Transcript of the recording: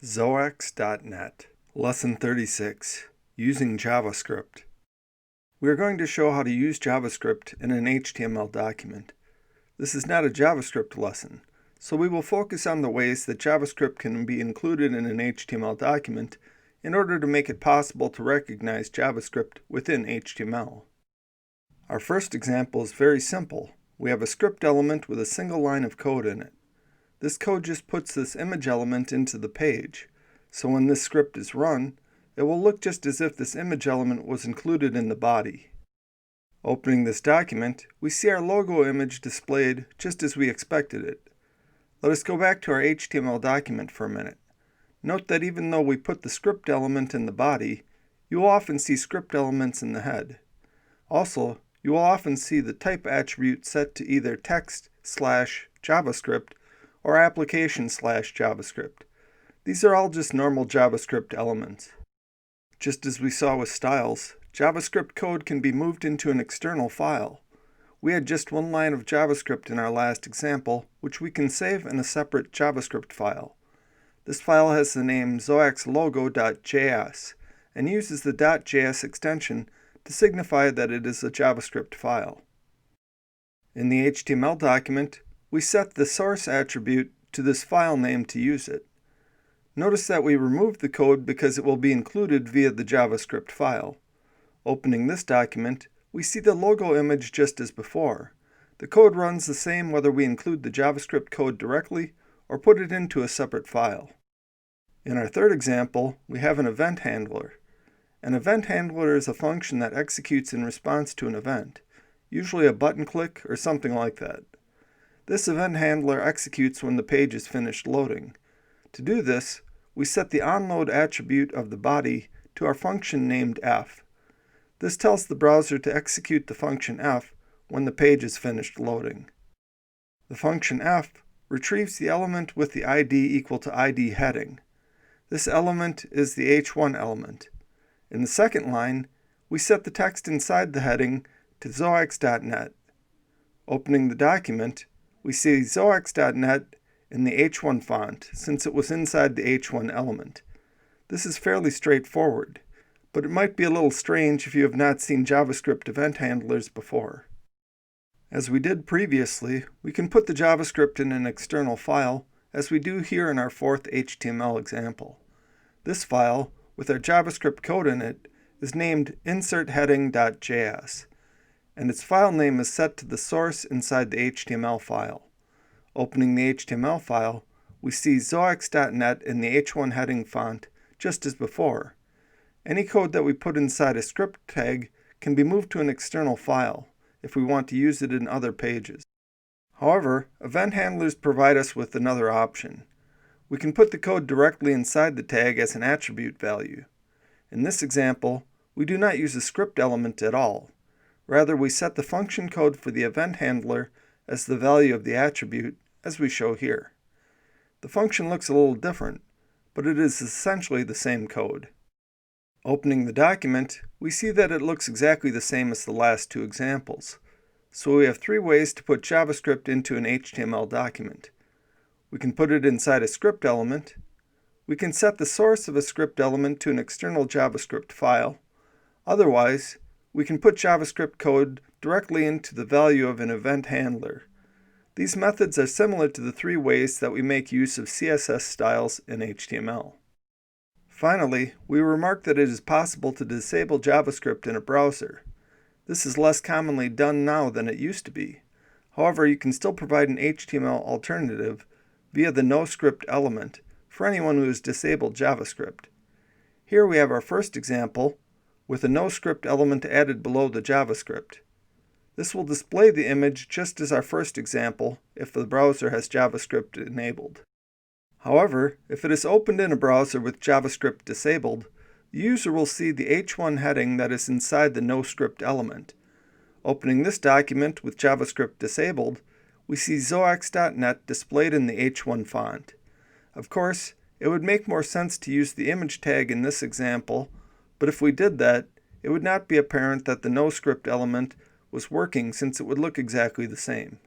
XoaX.net, Lesson 36, Using JavaScript. We are going to show how to use JavaScript in an HTML document. This is not a JavaScript lesson, so we will focus on the ways that JavaScript can be included in an HTML document in order to make it possible to recognize JavaScript within HTML. Our first example is very simple. We have a script element with a single line of code in it. This code just puts this image element into the page, so when this script is run, it will look just as if this image element was included in the body. Opening this document, we see our logo image displayed just as we expected it. Let us go back to our HTML document for a minute. Note that even though we put the script element in the body, you will often see script elements in the head. Also, you will often see the type attribute set to either text/JavaScript or application/JavaScript. These are all just normal JavaScript elements. Just as we saw with styles, JavaScript code can be moved into an external file. We had just one line of JavaScript in our last example, which we can save in a separate JavaScript file. This file has the name XoaXLogo.js and uses the .js extension to signify that it is a JavaScript file. In the HTML document, we set the source attribute to this file name to use it. Notice that we removed the code because it will be included via the JavaScript file. Opening this document, we see the logo image just as before. The code runs the same whether we include the JavaScript code directly or put it into a separate file. In our third example, we have an event handler. An event handler is a function that executes in response to an event, usually a button click or something like that. This event handler executes when the page is finished loading. To do this, we set the onload attribute of the body to our function named f. This tells the browser to execute the function f when the page is finished loading. The function f retrieves the element with the ID equal to ID heading. This element is the h1 element. In the second line, we set the text inside the heading to XoaX.net. Opening the document, we see XoaX.net in the h1 font since it was inside the h1 element. This is fairly straightforward, but it might be a little strange if you have not seen JavaScript event handlers before. As we did previously, we can put the JavaScript in an external file, as we do here in our fourth HTML example. This file, with our JavaScript code in it, is named InsertHeading.js, and its file name is set to the source inside the HTML file. Opening the HTML file, we see XoaX.net in the h1 heading font, just as before. Any code that we put inside a script tag can be moved to an external file if we want to use it in other pages. However, event handlers provide us with another option. We can put the code directly inside the tag as an attribute value. In this example, we do not use a script element at all. Rather, we set the function code for the event handler as the value of the attribute, as we show here. The function looks a little different, but it is essentially the same code. Opening the document, we see that it looks exactly the same as the last two examples. So we have three ways to put JavaScript into an HTML document. We can put it inside a script element. We can set the source of a script element to an external JavaScript file. Otherwise, we can put JavaScript code directly into the value of an event handler. These methods are similar to the three ways that we make use of CSS styles in HTML. Finally, we remark that it is possible to disable JavaScript in a browser. This is less commonly done now than it used to be. However, you can still provide an HTML alternative via the noScript element for anyone who has disabled JavaScript. Here we have our first example with a noScript element added below the JavaScript. This will display the image just as our first example if the browser has JavaScript enabled. However, if it is opened in a browser with JavaScript disabled, the user will see the h1 heading that is inside the noScript element. Opening this document with JavaScript disabled, we see XoaX.net displayed in the h1 font. Of course, it would make more sense to use the image tag in this example, but if we did that, it would not be apparent that the noScript element was working since it would look exactly the same.